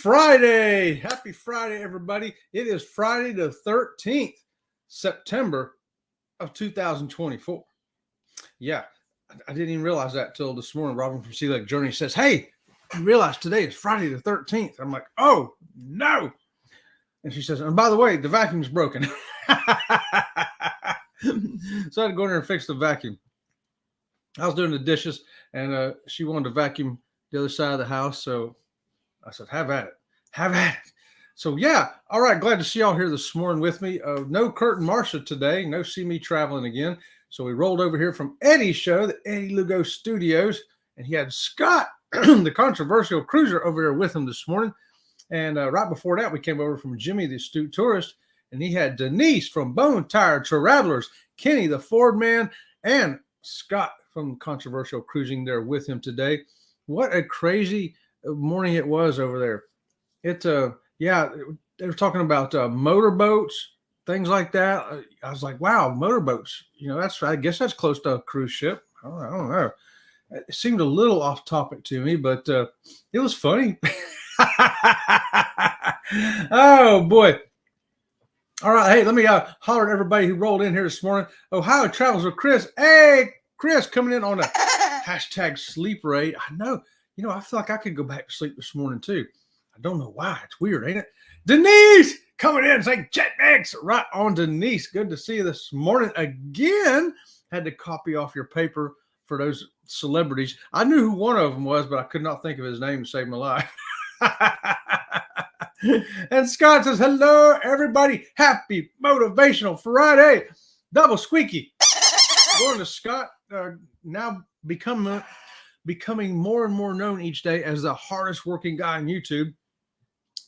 Friday. Happy Friday, everybody. It is Friday the 13th, September of 2024. Yeah, I didn't even realize that till this morning. Robin from Sea Lake Journey says, "Hey, you realize today is Friday the 13th. I'm like, "Oh, no." And she says, "And by the way, the vacuum's broken." So I had to go in there and fix the vacuum. I was doing the dishes, and she wanted to vacuum the other side of the house. So I said, "Have at it. Have at it." So, yeah. All right. Glad to see y'all here this morning with me. No Kurt and Marcia today. No see me traveling again. So we rolled over here from Eddie's show, the Eddie Lugo Studios. And he had Scott, the controversial cruiser, over here with him this morning. And right before that, we came over from Jimmy, the astute tourist. And he had Denise from Bone Tire Travelers, Kenny, the Ford man, and Scott from Controversial Cruising there with him today. What a crazy morning it was over there. Yeah, they were talking about motorboats, things like that. I was like, wow, motorboats. I guess that's close to a cruise ship. I don't know. It seemed a little off topic to me, but it was funny. Oh, boy. All right. Hey, let me holler at everybody who rolled in here this morning. Ohio Travels with Chris. Hey, Chris, coming in on a hashtag sleep rate. I know. I feel like I could go back to sleep this morning, too. I don't know why. It's weird, ain't it? Denise coming in saying Jet Max. Right on, Denise. Good to see you this morning again. Had to copy off your paper for those celebrities. I knew who one of them was, but I could not think of his name to save my life. And Scott says, hello, everybody. Happy Motivational Friday. Double squeaky. Going to Scott, now becoming more and more known each day as the hardest working guy on YouTube,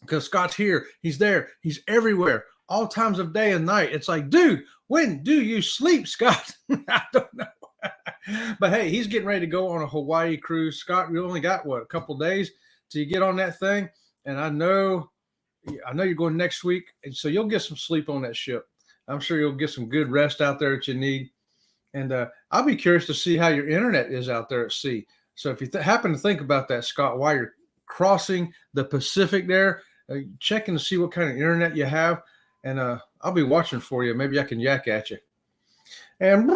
because Scott's here. He's there. He's everywhere, all times of day and night. It's like, dude, when do you sleep, Scott? I don't know. But hey, he's getting ready to go on a Hawaii cruise. Scott, we only got, a couple days till you get on that thing. And I know you're going next week. And so you'll get some sleep on that ship. I'm sure you'll get some good rest out there that you need. And I'll be curious to see how your internet is out there at sea. So if you happen to think about that, Scott, while you're crossing the Pacific there, checking to see what kind of internet you have. And I'll be watching for you. Maybe I can yak at you. And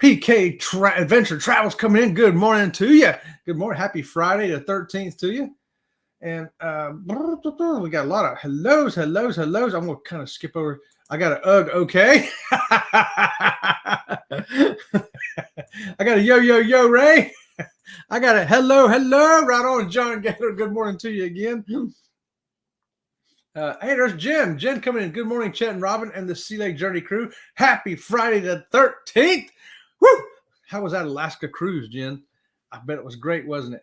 PK Adventure Travels coming in. Good morning to you. Good morning. Happy Friday the 13th to you. And we got a lot of hellos. I'm going to kind of skip over. I got an UGG, okay. I got a yo, Ray. I got a hello. Right on, John Gator. Good morning to you again. Hey, there's Jen. Jen coming in. Good morning, Chet and Robin and the Sea Lake Journey crew. Happy Friday the 13th. Woo! How was that Alaska cruise, Jen? I bet it was great, wasn't it?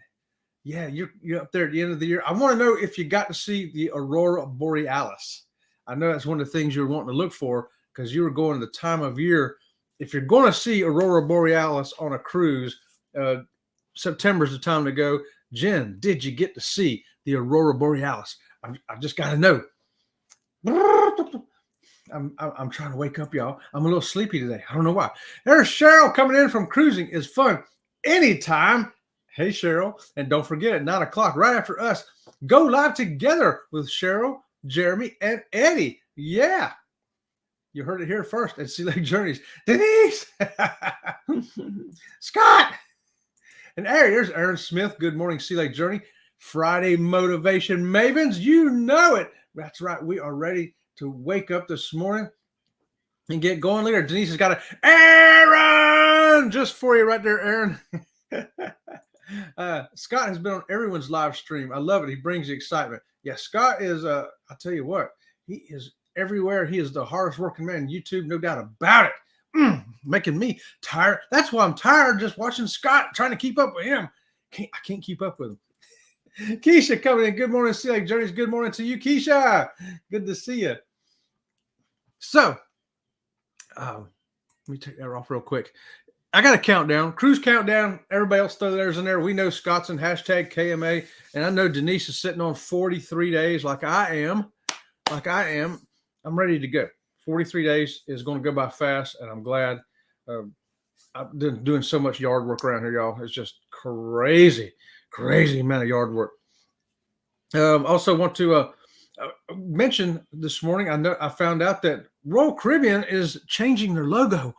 Yeah, you're up there at the end of the year. I want to know if you got to see the Aurora Borealis. I know that's one of the things you're wanting to look for because you were going the time of year. If you're going to see Aurora Borealis on a cruise, September's the time to go. Jen, did you get to see the Aurora Borealis? I just got to know. I'm trying to wake up, y'all. I'm a little sleepy today. I don't know why. There's Cheryl coming in from Cruising is Fun anytime. Hey, Cheryl. And don't forget, at 9 o'clock, right after us, go live together with Cheryl, Jeremy, and Eddie. Yeah. You heard it here first at Sea Lake Journeys. Denise. Scott. And there's Aaron Smith. Good morning, Sea Lake Journey. Friday Motivation Mavens. You know it. That's right. We are ready to wake up this morning and get going later. Denise has got Aaron just for you right there, Aaron. Scott has been on everyone's live stream. I love it. He brings the excitement. Yeah, Scott is, I'll tell you what, he is everywhere. He is the hardest working man on YouTube, no doubt about it. Making me tired. That's why I'm tired just watching Scott, trying to keep up with him. I can't keep up with him. Keisha coming in. Good morning, Sea Lake Journeys. Good morning to you, Keisha. Good to see you. So, let me take that off real quick. I got a countdown, cruise countdown. Everybody else throw theirs in there. We know Scott's in hashtag KMA, and I know Denise is sitting on 43 days like I am. I'm ready to go. 43 days is going to go by fast, and I'm glad. I've been doing so much yard work around here, y'all. It's just crazy amount of yard work. Also want to mention this morning. I found out that Royal Caribbean is changing their logo.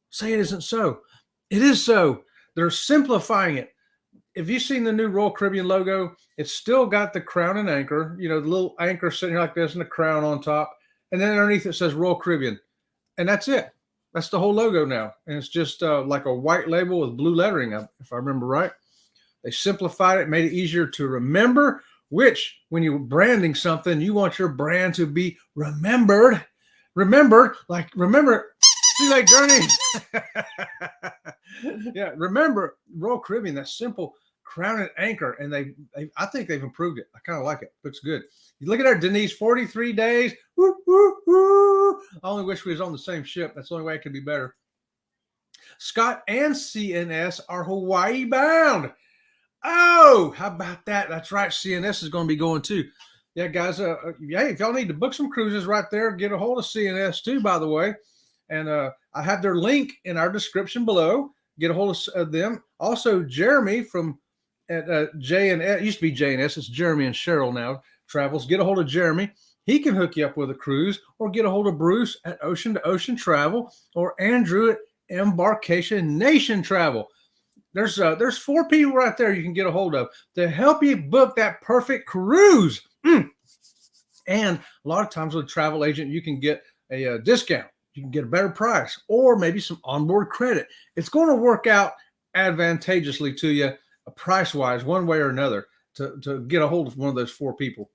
Say it isn't so. It is so. They're simplifying it. Have you seen the new Royal Caribbean logo? It's still got the crown and anchor. You know, the little anchor sitting here like this and the crown on top, and then underneath it says Royal Caribbean, and that's it. That's the whole logo now, and it's just like a white label with blue lettering, if I remember right. They simplified it, made it easier to remember, which when you're branding something, you want your brand to be remembered. Remember See Lake Journey. Yeah, remember Royal Caribbean, that simple crown and anchor. And I think they've improved it. I kind of like it. Looks good. You look at her, Denise, 43 days. Woo, woo, woo. I only wish we was on the same ship. That's the only way it could be better. Scott and CNS are Hawaii bound. Oh, how about that? That's right. CNS is going to be going too. Yeah, guys. Yeah, if y'all need to book some cruises right there, get a hold of CNS too, by the way. And I have their link in our description below. Get a hold of them. Also, Jeremy from at J&S, it used to be J&S. It's Jeremy and Cheryl now, Travels. Get a hold of Jeremy. He can hook you up with a cruise, or get a hold of Bruce at Ocean to Ocean Travel, or Andrew at Embarkation Nation Travel. There's 4 people right there you can get a hold of to help you book that perfect cruise. And a lot of times with a travel agent, you can get a discount. You can get a better price, or maybe some onboard credit. It's going to work out advantageously to you, price-wise, one way or another, to get a hold of one of those 4 people.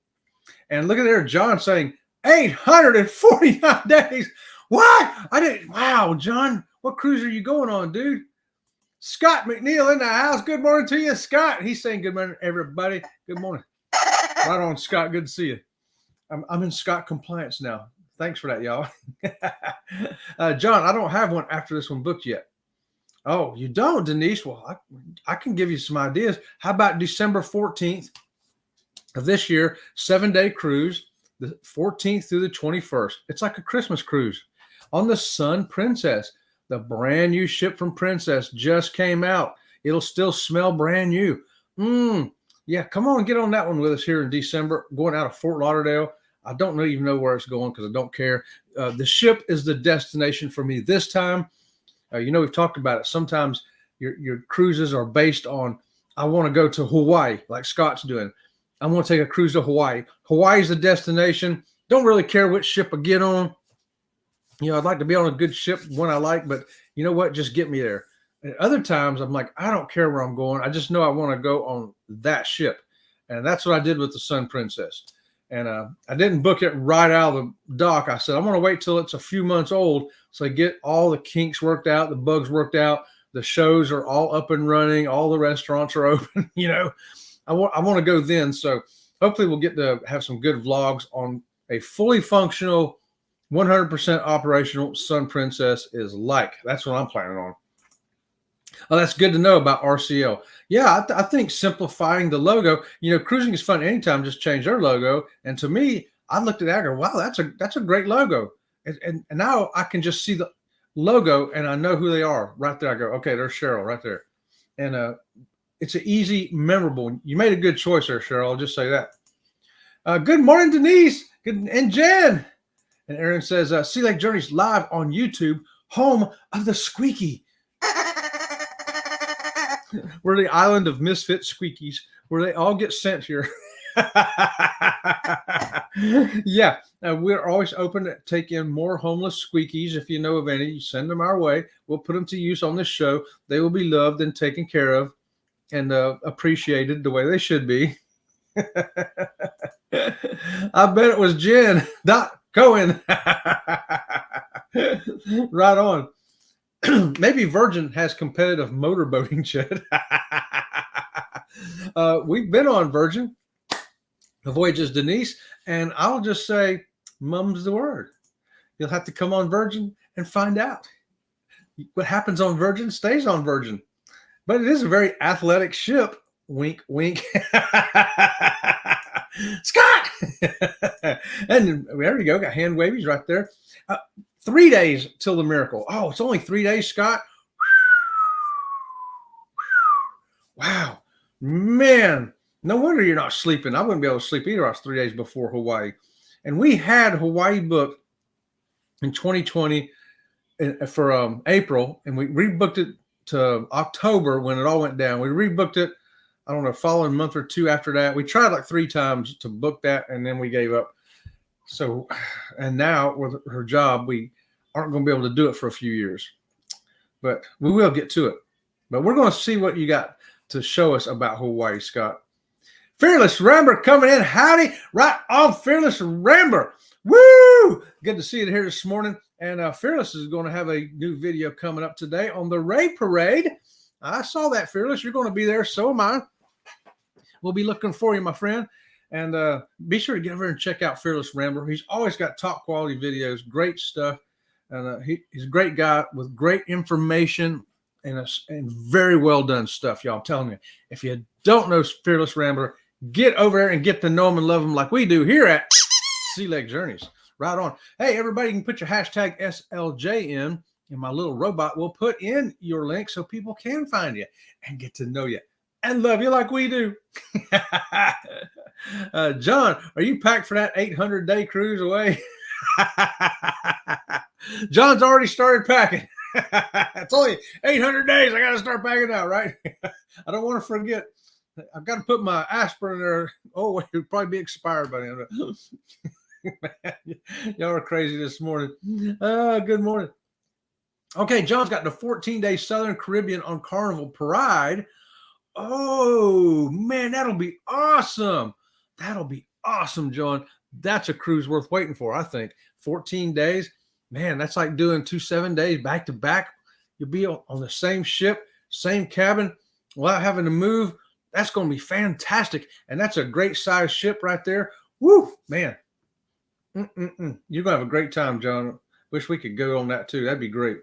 And look at there, John saying 849 days. What? Wow, John, what cruise are you going on, dude? Scott McNeil in the house. Good morning to you, Scott. He's saying good morning, everybody. Good morning. Right on, Scott. Good to see you. I'm in Scott compliance now. Thanks for that, y'all. John, I don't have one after this one booked yet. Oh, you don't, Denise? Well, I can give you some ideas. How about December 14th of this year, 7-day cruise, the 14th through the 21st. It's like a Christmas cruise on the Sun Princess. The brand new ship from Princess just came out. It'll still smell brand new. Yeah, come on, get on that one with us here in December, going out of Fort Lauderdale. I don't even know where it's going because I don't care. The ship is the destination for me this time. You know, we've talked about it. Sometimes your cruises are based on, I want to go to Hawaii, like Scott's doing. I want to take a cruise to Hawaii. Hawaii's the destination. Don't really care which ship I get on. You know, I'd like to be on a good ship, one I like, but you know what? Just get me there. And other times I'm like, I don't care where I'm going. I just know I want to go on that ship. And that's what I did with the Sun Princess. And I didn't book it right out of the dock. I said, I'm going to wait till it's a few months old so I get all the kinks worked out, the bugs worked out, the shows are all up and running, all the restaurants are open. You know, I want to go then. So hopefully we'll get to have some good vlogs on a fully functional, 100% operational Sun Princess is like. That's what I'm planning on. Oh, that's good to know about RCL. Yeah, I think simplifying the logo, you know, cruising is fun anytime, just change their logo. And to me, I looked at that and go, wow, that's a great logo. And now I can just see the logo and I know who they are right there. I go, okay, there's Cheryl right there. And it's an easy, memorable. You made a good choice there, Cheryl. I'll just say that. Good morning, Denise. And Jen. And Aaron says, Sea Lake Journeys live on YouTube, home of the squeaky. We're the island of misfit squeakies where they all get sent here. Yeah, we're always open to take in more homeless squeakies. If you know of any, you send them our way. We'll put them to use on this show. They will be loved and taken care of and appreciated the way they should be. I bet it was Jen. Cohen. Right on. Maybe Virgin has competitive motorboating, Chad. We've been on Virgin, the Voyages, Denise, and I'll just say, mum's the word. You'll have to come on Virgin and find out. What happens on Virgin stays on Virgin. But it is a very athletic ship. Wink, wink. Scott! And there you go. Got hand wavies right there. 3 days till the miracle. Oh, it's only 3 days, Scott. Wow. Man, No wonder you're not sleeping. I wouldn't be able to sleep either. I was 3 days before Hawaii. And we had Hawaii booked in 2020 for April, and we rebooked it to October when it all went down. We rebooked it, I don't know, following month or two after that. We tried like 3 times to book that, and then we gave up. So, and now with her job, we aren't going to be able to do it for a few years, but we will get to it. But we're going to see what you got to show us about Hawaii, Scott. Fearless Ramber coming in. Howdy, right on, Fearless Ramber. Woo! Good to see you here this morning. And Fearless is going to have a new video coming up today on the Ray Parade. I saw that, Fearless. You're going to be there. So am I. We'll be looking for you, my friend. And be sure to get over and check out Fearless Ramber. He's always got top quality videos, great stuff. And he's a great guy with great information and very well done stuff, y'all. I'm telling you, if you don't know Fearless Ramber, get over there and get to know him and love him like we do here at Sea Leg Journeys. Right on. Hey, everybody, you can put your hashtag SLJ in, and my little robot will put in your link so people can find you and get to know you and love you like we do. John, are you packed for that 800-day cruise away? John's already started packing. It's only 800 days. I got to start packing now, right? I don't want to forget. I've got to put my aspirin there. Oh, it would probably be expired by then. Man, y'all are crazy this morning. Good morning. Okay, John's got the 14-day Southern Caribbean on Carnival Pride. Oh, man, that'll be awesome. That'll be awesome, John. That's a cruise worth waiting for, I think. 14 days. Man, that's like doing 2 7-days back to back. You'll be on the same ship, same cabin, without having to move. That's going to be fantastic. And that's a great size ship right there. Woo, man. You're going to have a great time, John. Wish we could go on that too. That'd be great.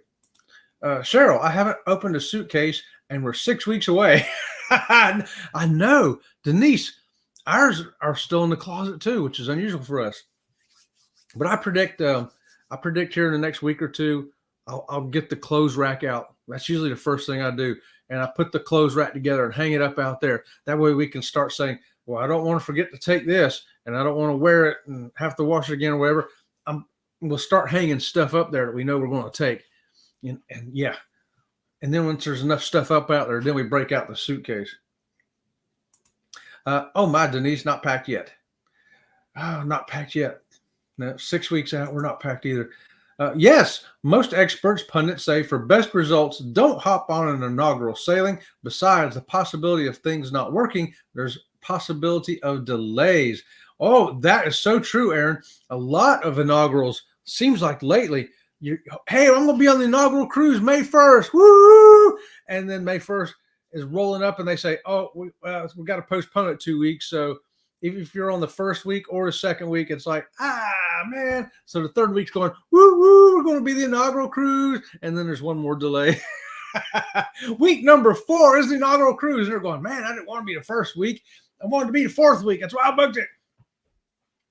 Cheryl, I haven't opened a suitcase and we're 6 weeks away. I know. Denise, ours are still in the closet too, which is unusual for us. But I predict here in the next week or two, I'll get the clothes rack out. That's usually the first thing I do. And I put the clothes rack together and hang it up out there. That way we can start saying, well, I don't want to forget to take this, and I don't want to wear it and have to wash it again or whatever. We'll start hanging stuff up there that we know we're going to take. And yeah. And then once there's enough stuff up out there, then we break out the suitcase. Oh, my, Denise, not packed yet. Oh, not packed yet. No, 6 weeks out, we're not packed either. Yes, most experts, pundits say for best results, don't hop on an inaugural sailing. Besides the possibility of things not working, there's possibility of delays. Oh, that is so true, Aaron. A lot of inaugurals, seems like lately, hey, I'm going to be on the inaugural cruise May 1st. Woo! And then May 1st is rolling up and they say, oh, we got to postpone it 2 weeks. So if you're on the first week or the second week, it's like, man. So the third week's going, woo, woo, we're going to be the inaugural cruise. And then there's one more delay. Week number 4 is the inaugural cruise. And they're going, man, I didn't want to be the first week. I wanted to be the 4th week. That's why I booked it.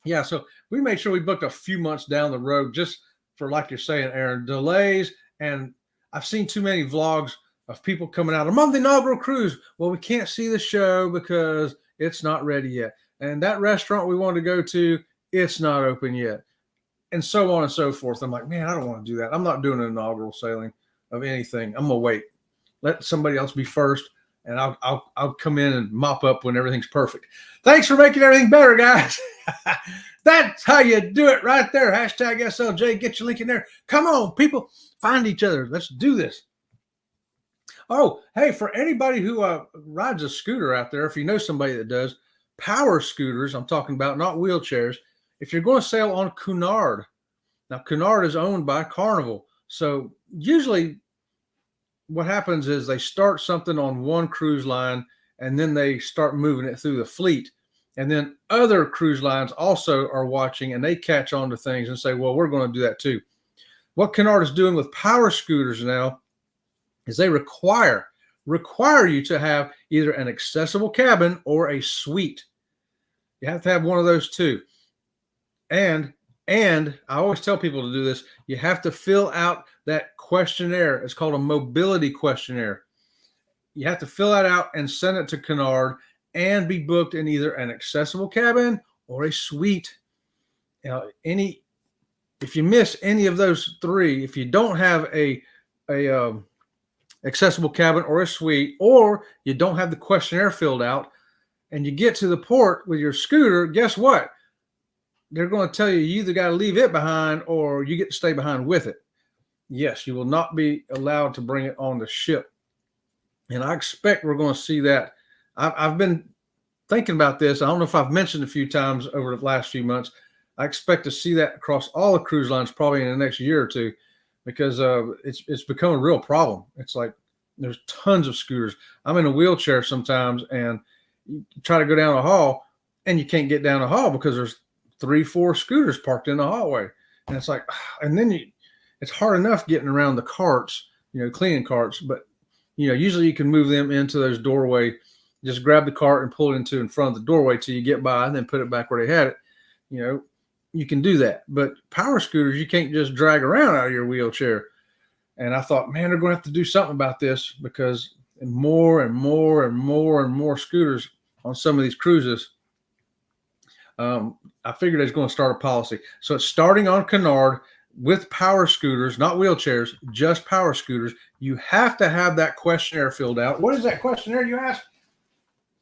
Yeah, so we made sure we booked a few months down the road just for, like you're saying, Aaron, delays. And I've seen too many vlogs of people coming out. I'm on the inaugural cruise. Well, we can't see the show because it's not ready yet. And that restaurant we wanted to go to, it's not open yet. And so on and so forth. I'm like, man, I don't want to do that. I'm not doing an inaugural sailing of anything. I'm going to wait. Let somebody else be first. And I'll come in and mop up when everything's perfect. Thanks for making everything better, guys. That's how you do it right there. Hashtag SLJ. Get your link in there. Come on, people. Find each other. Let's do this. Oh, hey, for anybody who rides a scooter out there, if you know somebody that does, power scooters, I'm talking about, not wheelchairs. If you're going to sail on Cunard, now Cunard is owned by Carnival. So usually what happens is they start something on one cruise line and then they start moving it through the fleet. And then other cruise lines also are watching and they catch on to things and say, well, we're going to do that too. What Cunard is doing with power scooters now is they require you to have either an accessible cabin or a suite. You have to have one of those two. And I always tell people to do this. You have to fill out that questionnaire. It's called a mobility questionnaire. You have to fill that out and send it to Cunard. and be booked in either an accessible cabin or a suite. If you miss any of those three, if you don't have a accessible cabin or a suite, or you don't have the questionnaire filled out, and you get to the port with your scooter, guess what? They're going to tell you either got to leave it behind or you get to stay behind with it. Yes, you will not be allowed to bring it on the ship. And I expect we're going to see that. I've been thinking about this. I don't know if I've mentioned a few times over the last few months. I expect to see that across all the cruise lines probably in the next year or two, because it's become a real problem. It's like there's tons of scooters. I'm in a wheelchair sometimes, and you try to go down the hall, and you can't get down the hall because there's 3-4 scooters parked in the hallway. And it's like, and then it's hard enough getting around the carts, cleaning carts, but usually you can move them into those doorway. Just grab the cart and pull it in front of the doorway till you get by, and then put it back where they had it. You can do that. But power scooters, you can't just drag around out of your wheelchair. And I thought, man, they're going to have to do something about this, because more and more and more and more scooters on some of these cruises. I figured I was going to start a policy. So it's starting on Cunard with power scooters, not wheelchairs, just power scooters. You have to have that questionnaire filled out. What is that questionnaire, you ask?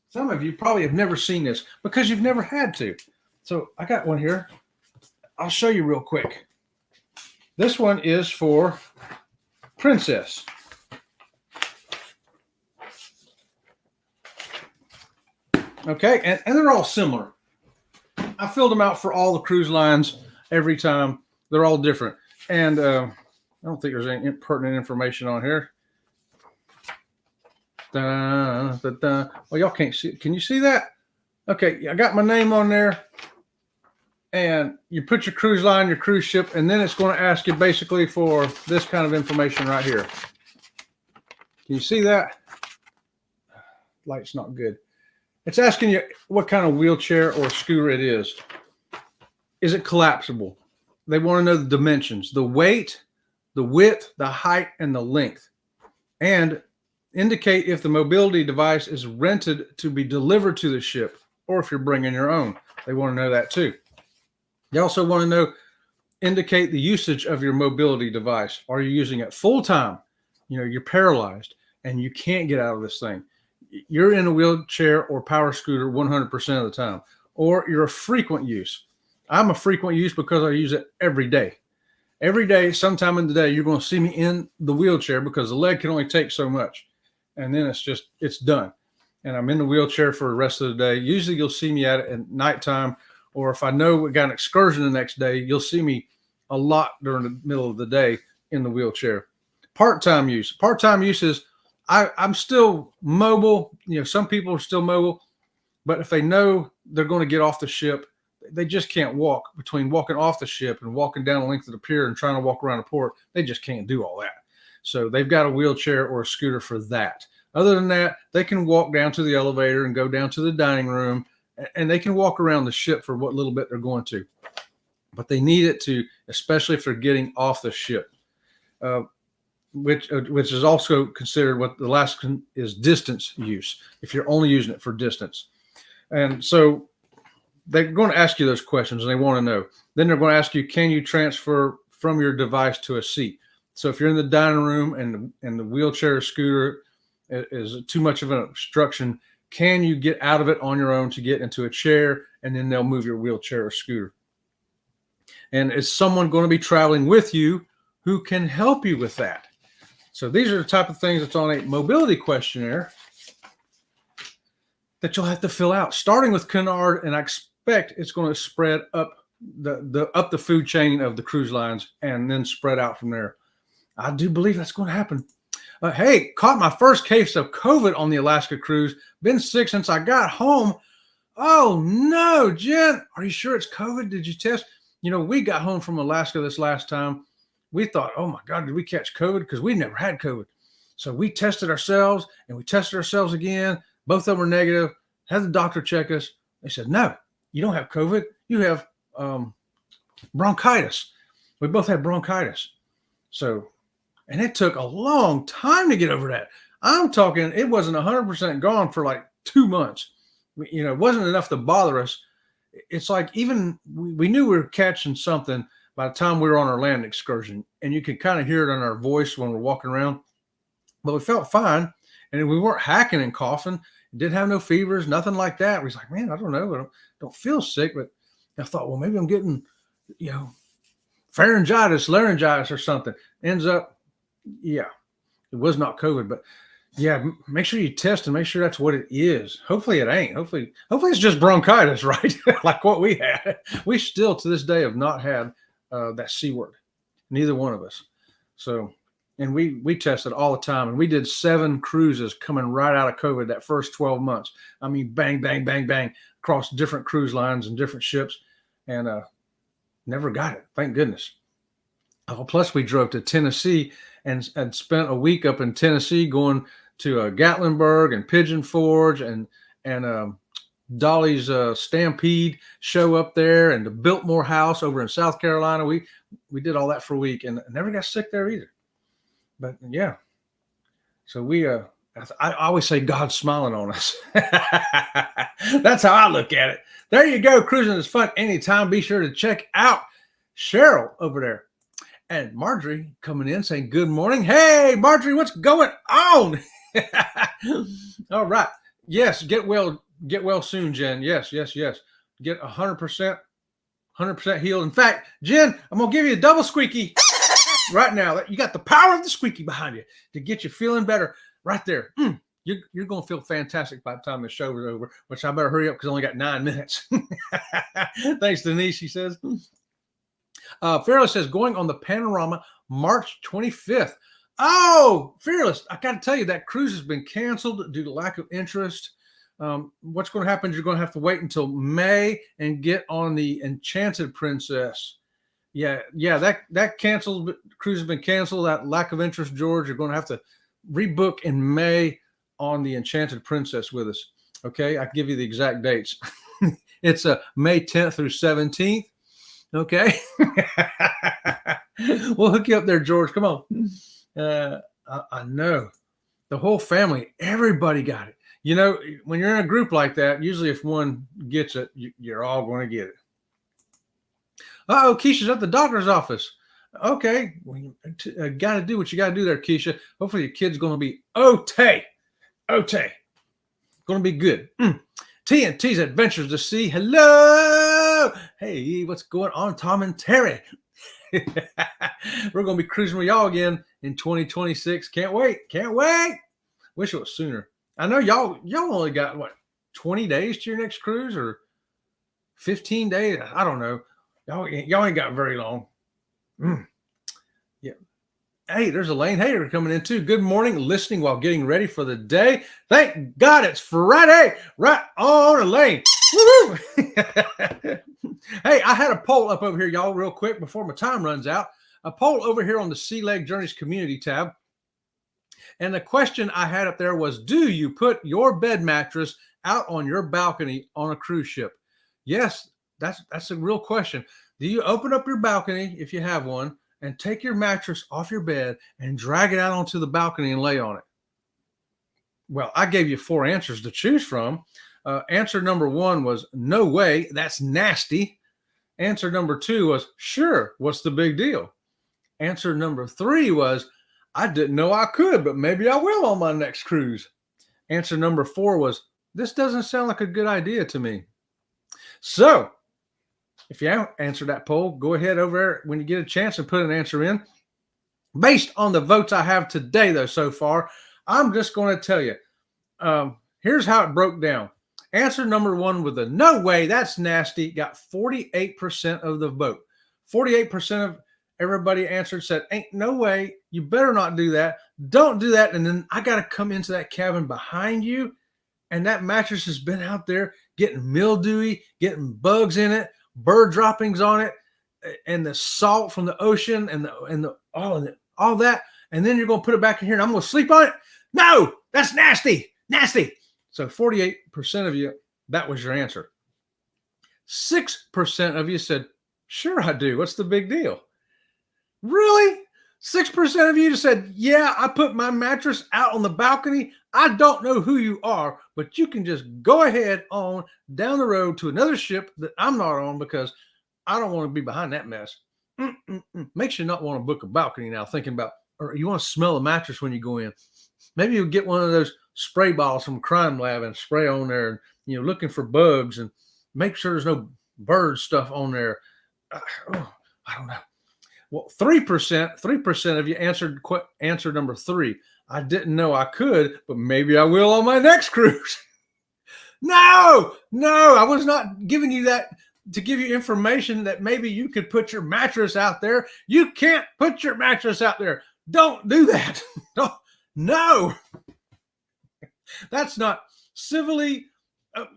Some of you probably have never seen this because you've never had to. So I got one here. I'll show you real quick. This one is for Princess. Okay, and they're all similar. I filled them out for all the cruise lines every time. They're all different. And I don't think there's any pertinent information on here. Well, y'all can't see. Can you see that? Okay, I got my name on there. And you put your cruise line, your cruise ship, and then it's going to ask you basically for this kind of information right here. Can you see that? Light's not good. It's asking you what kind of wheelchair or scooter it is. Is it collapsible? They want to know the dimensions, the weight, the width, the height, and the length. And indicate if the mobility device is rented to be delivered to the ship, or if you're bringing your own. They want to know that too. They also want to know, indicate the usage of your mobility device. Are you using it full time? You're paralyzed and you can't get out of this thing. You're in a wheelchair or power scooter 100% of the time, or you're a frequent use. I'm a frequent use because I use it every day. Every day, sometime in the day, you're going to see me in the wheelchair because the leg can only take so much. And then it's done. And I'm in the wheelchair for the rest of the day. Usually you'll see me at nighttime, or if I know we got an excursion the next day, you'll see me a lot during the middle of the day in the wheelchair. Part-time use. Part-time use is I'm still mobile. Some people are still mobile, but if they know they're going to get off the ship, they just can't walk. Between walking off the ship and walking down the length of the pier and trying to walk around the port, they just can't do all that. So they've got a wheelchair or a scooter for that. Other than that, they can walk down to the elevator and go down to the dining room, and they can walk around the ship for what little bit they're going to. But they need it to, especially if they're getting off the ship, which is also considered what the last is distance use, if you're only using it for distance. And so they're going to ask you those questions, and they want to know. Then they're going to ask you, can you transfer from your device to a seat? So if you're in the dining room and the wheelchair or scooter is too much of an obstruction, can you get out of it on your own to get into a chair, and then they'll move your wheelchair or scooter? And is someone going to be traveling with you who can help you with that? So these are the type of things that's on a mobility questionnaire that you'll have to fill out, starting with Cunard, and I expect it's going to spread up the food chain of the cruise lines and then spread out from there. I do believe that's going to happen. Hey, caught my first case of COVID on the Alaska cruise. Been sick since I got home. Oh no, Jen, are you sure it's COVID? Did you test? We got home from Alaska this last time. We thought, oh my God, did we catch COVID? Because we never had COVID. So we tested ourselves and we tested ourselves again. Both of them were negative. Had the doctor check us. They said, no, you don't have COVID. You have bronchitis. We both had bronchitis. And it took a long time to get over that. I'm talking, it wasn't 100% gone for like 2 months. It wasn't enough to bother us. It's like even we knew we were catching something by the time we were on our land excursion, and you could kind of hear it in our voice when we're walking around. But we felt fine, and we weren't hacking and coughing. Didn't have no fevers, nothing like that. We was like, man, I don't know, I don't feel sick, but I thought, well, maybe I'm getting, pharyngitis, laryngitis, or something. Ends up, yeah, it was not COVID, but yeah, make sure you test and make sure that's what it is. Hopefully it ain't. Hopefully it's just bronchitis, right? Like what we had. We still to this day have not had that C word. Neither one of us. So, and we tested all the time, and we did 7 cruises coming right out of COVID that first 12 months. I mean, bang, bang, bang, bang, across different cruise lines and different ships, and never got it. Thank goodness. Plus, we drove to Tennessee and spent a week up in Tennessee, going to Gatlinburg and Pigeon Forge and Dolly's Stampede show up there, and the Biltmore House over in South Carolina. We did all that for a week and never got sick there either. But yeah, so I always say God's smiling on us. That's how I look at it. There you go. Cruising is fun anytime. Be sure to check out Cheryl over there. And Marjorie coming in saying, good morning. Hey, Marjorie, what's going on? All right. Yes, get well soon, Jen. Yes. Get 100% healed. In fact, Jen, I'm going to give you a double squeaky right now. You got the power of the squeaky behind you to get you feeling better right there. You're going to feel fantastic by the time the show is over, which I better hurry up because I only got 9 minutes. Thanks, Denise, she says. Fearless says, going on the Panorama March 25th. Oh, Fearless, I got to tell you, that cruise has been canceled due to lack of interest. What's going to happen is you're going to have to wait until May and get on the Enchanted Princess. Yeah, that canceled cruise has been canceled. That lack of interest, George, you're going to have to rebook in May on the Enchanted Princess with us. Okay, I can give you the exact dates. It's May 10th through 17th. Okay. We'll hook you up there, George. Come on. I know the whole family, everybody got it. When you're in a group like that, usually if one gets it, you're all going to get it. Uh-oh, Keisha's at the doctor's office. Okay. Well, you got to do what you got to do there, Keisha. Hopefully your kid's going to be okay. Okay. Going to be good. TNT's Adventures to Sea. Hello. Hey, what's going on, Tom and Terry? We're going to be cruising with y'all again in 2026. Can't wait. Wish it was sooner. I know y'all only got, 20 days to your next cruise or 15 days? I don't know. Y'all ain't got very long. Yeah. Hey, there's Elaine Hader coming in too. Good morning, listening while getting ready for the day. Thank God it's Friday. Right on, Elaine. Woo! Hey, I had a poll up over here, y'all, real quick before my time runs out. A poll over here on the Sea Leg Journeys community tab. And the question I had up there was, do you put your bed mattress out on your balcony on a cruise ship? Yes, that's a real question. Do you open up your balcony, if you have one, and take your mattress off your bed and drag it out onto the balcony and lay on it? Well, I gave you 4 answers to choose from. Answer number 1 was, no way, that's nasty. Answer number 2 was, sure, what's the big deal? Answer number 3 was, I didn't know I could, but maybe I will on my next cruise. Answer number 4 was, this doesn't sound like a good idea to me. So, if you haven't answered that poll, go ahead over there when you get a chance and put an answer in. Based on the votes I have today, though, so far, I'm just going to tell you, here's how it broke down. Answer number 1 with a no way, that's nasty, got 48% of the vote. 48% of everybody answered, said, ain't no way, you better not do that. Don't do that. And then I got to come into that cabin behind you, and that mattress has been out there getting mildewy, getting bugs in it, bird droppings on it, and the salt from the ocean and all that. And then you're going to put it back in here and I'm going to sleep on it? No, that's nasty. So 48% of you, that was your answer. 6% of you said, sure I do. What's the big deal? Really? 6% of you just said, yeah, I put my mattress out on the balcony. I don't know who you are, but you can just go ahead on down the road to another ship that I'm not on because I don't want to be behind that mess. Makes you not want to book a balcony now, thinking about, or you want to smell a mattress when you go in. Maybe you'll get one of those spray bottles from Crime Lab and spray on there, and looking for bugs and make sure there's no bird stuff on there. I don't know. Well, 3% of you answered number 3. I didn't know I could, but maybe I will on my next cruise. No, I was not giving you that to give you information that maybe you could put your mattress out there. You can't put your mattress out there. Don't do that. No. That's not civilly,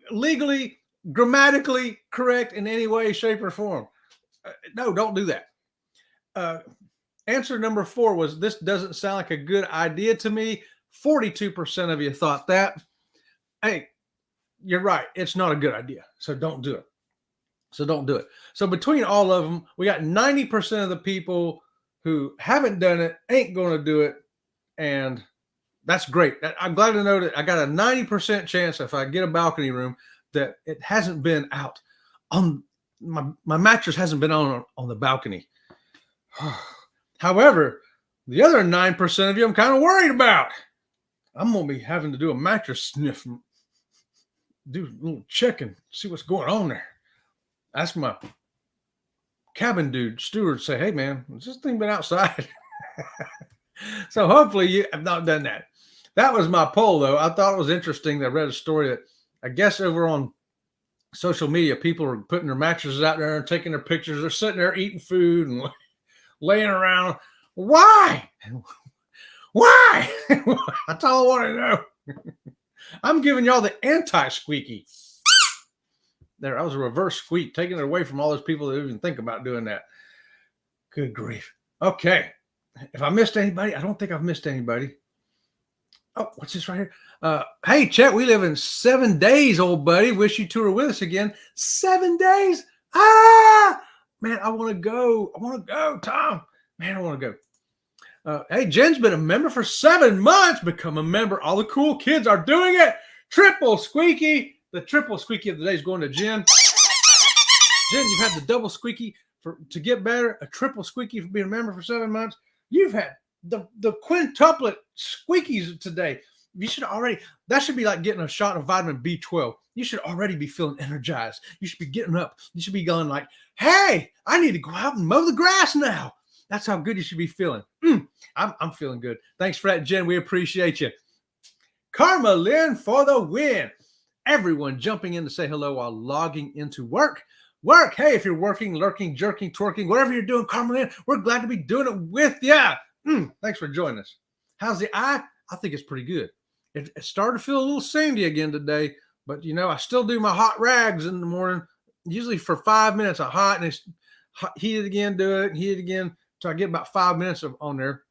legally, grammatically correct in any way, shape, or form. No, don't do that. Answer number 4 was, this doesn't sound like a good idea to me. 42% of you thought that. Hey, you're right. It's not a good idea. So don't do it. So between all of them, we got 90% of the people who haven't done it, ain't going to do it. And that's great. I'm glad to know that I got a 90% chance if I get a balcony room that it hasn't been out on my mattress hasn't been on the balcony. However, the other 9% of you I'm kind of worried about. I'm going to be having to do a mattress sniff, do a little checking, see what's going on there. Ask my cabin dude, steward, say, hey, man, has this thing been outside? So hopefully you have not done that. That was my poll, though. I thought it was interesting that I read a story that I guess over on social media, people are putting their mattresses out there and taking their pictures. They're sitting there eating food and laying around. Why? That's all I want to know. I'm giving y'all the anti-squeaky. There, that was a reverse squeak, taking it away from all those people that even think about doing that. Good grief. Okay. If I missed anybody, I don't think I've missed anybody. Oh, what's this right here? Hey, Chet, we live in 7 days, old buddy. Wish you two were with us again. 7 days? Man, I want to go. Tom. Man, I want to go. Hey, Jen's been a member for 7 months. Become a member. All the cool kids are doing it. Triple squeaky. The triple squeaky of the day is going to Jen. Jen, you've had the double squeaky to get better, a triple squeaky for being a member for 7 months. You've had the quintuplet squeakies today. You should already, that should be like getting a shot of vitamin B12. You should already be feeling energized. You should be getting up. You should be going like, hey, I need to go out and mow the grass now. That's how good you should be feeling. I'm feeling good. Thanks for that, Jen. We appreciate you. Karma Lynn for the win. Everyone jumping in to say hello while logging into work. Hey, if you're working, lurking, jerking, twerking, whatever you're doing, Karma Lynn, we're glad to be doing it with you. Thanks for joining us. How's the eye? I think it's pretty good. It started to feel a little sandy again today, but I still do my hot rags in the morning, usually for 5 minutes. I hot and it's heat it again, do it, heat it again. So I get about 5 minutes on there.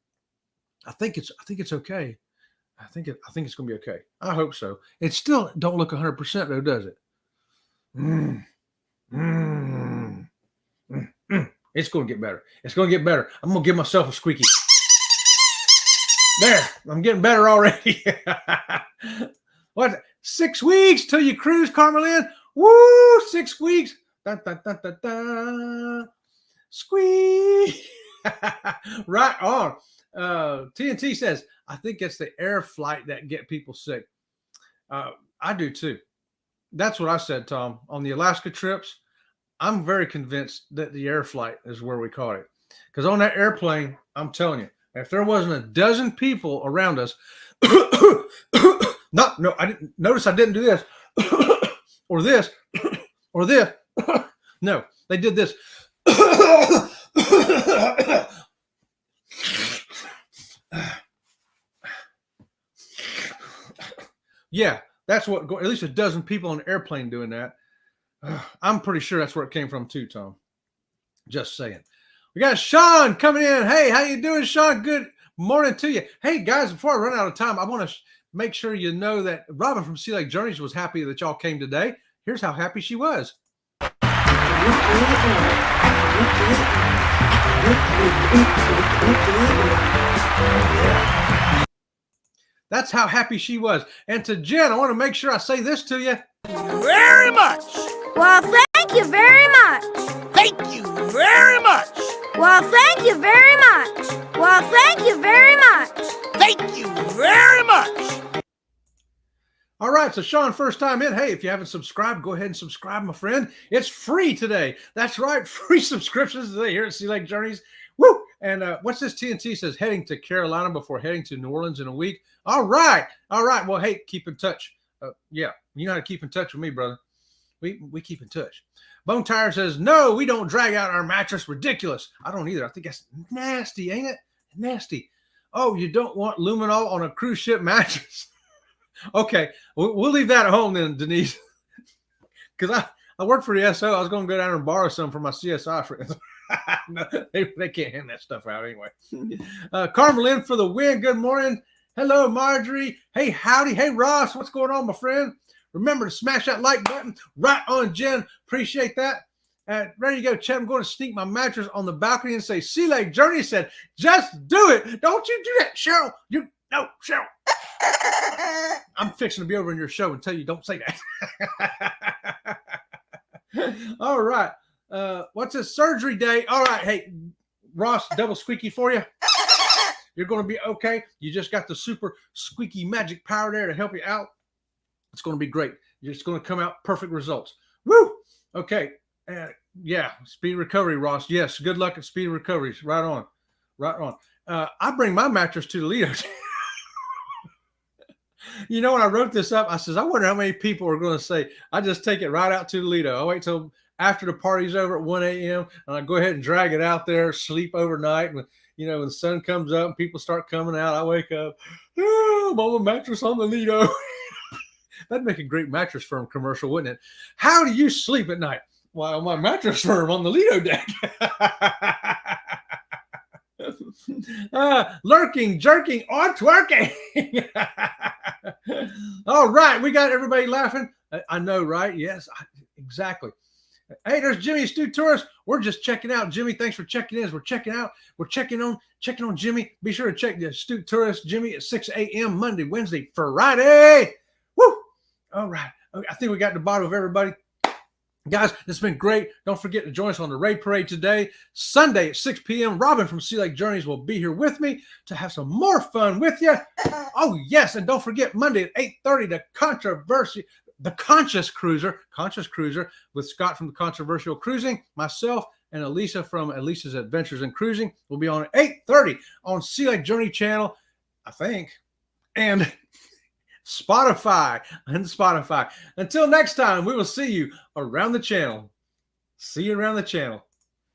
I think it's okay. I think it's going to be okay. I hope so. It still don't look 100% though, does it? It's going to get better. It's going to get better. I'm going to give myself a squeaky. There, I'm getting better already. What? 6 weeks till you cruise, Karma Lynn? Woo! 6 weeks. Da, da, da, da, da. Squeak. Right on. TNT says, I think it's the air flight that get people sick. I do too. That's what I said, Tom. On the Alaska trips, I'm very convinced that the air flight is where we caught it. Because on that airplane, I'm telling you, if there wasn't a dozen people around us, no, I didn't notice. I didn't do this or this or this. No, they did this. Yeah, that's what. At least a dozen people on an airplane doing that. I'm pretty sure that's where it came from too, Tom. Just saying. We got Sean coming in. Hey, how you doing, Sean? Good morning to you. Hey, guys, before I run out of time, I want to make sure you know that Robin from Sea Lake Journeys was happy that y'all came today. Here's how happy she was. That's how happy she was. And to Jen, I want to make sure I say this to you. Very much. Well, thank you very much. Thank you very much. Well, thank you very much. Well, thank you very much. Thank you very much. All right, so Sean, first time in. Hey, if you haven't subscribed, go ahead and subscribe, my friend. It's free today. That's right, free subscriptions today here at Sea Lake Journeys. Woo! And what's this? TNT says heading to Carolina before heading to New Orleans in a week. All right. Well, hey, keep in touch. Yeah, you know how to keep in touch with me, brother. We keep in touch. Bone Tire says, no, we don't drag out our mattress. Ridiculous. I don't either. I think that's nasty, ain't it? Nasty. Oh, you don't want luminol on a cruise ship mattress? Okay, we'll leave that at home then, Denise. Because I work for the SO. I was going to go down and borrow some for my CSI friends. No, they can't hand that stuff out anyway. Carmelin for the win. Good morning. Hello, Marjorie. Hey, howdy. Hey, Ross. What's going on, my friend? Remember to smash that like button. Right on, Jen. Appreciate that. Ready to go, Chet. I'm going to sneak my mattress on the balcony and say, Sea Lake Journey said, just do it. Don't you do that, Cheryl. No, Cheryl. I'm fixing to be over in your show and tell you don't say that. All right. What's this? Surgery day. All right. Hey, Ross, double squeaky for you. You're going to be okay. You just got the super squeaky magic power there to help you out. It's going to be great. You're just going to come out perfect results. Woo! Okay. Yeah. Speed recovery, Ross. Yes. Good luck at speed recovery. Right on. Right on. I bring my mattress to Toledo. You know, when I wrote this up, I says, I wonder how many people are going to say, I just take it right out to Toledo. I wait till after the party's over at 1 a.m. and I go ahead and drag it out there, sleep overnight. And, you know, when the sun comes up and people start coming out, I wake up, I'm on a mattress on the Lido. That'd make a great mattress firm commercial, wouldn't it? How do you sleep at night? Well, my mattress firm on the Lido deck. Lurking, jerking, or twerking. All right, we got everybody laughing. I know, right? Yes, exactly. Hey, there's Jimmy, Stu Tourist. We're just checking out. Jimmy, thanks for checking in. As we're checking out. We're checking on Jimmy. Be sure to check the Stu Tourist Jimmy at 6 a.m. Monday, Wednesday, Friday. Woo! All right. I think we got the bottom of everybody. Guys, it's been great. Don't forget to join us on the Raid Parade today. Sunday at 6 p.m. Robin from Sea Lake Journeys will be here with me to have some more fun with you. Oh, yes. And don't forget, Monday at 8:30, the Conscious Cruiser with Scott from the Controversial Cruising, myself, and Elisa from Elisa's Adventures in Cruising will be on at 8:30 on Sea Lake Journey channel, I think. And Spotify. Until next time, we will see you around the channel. See you around the channel.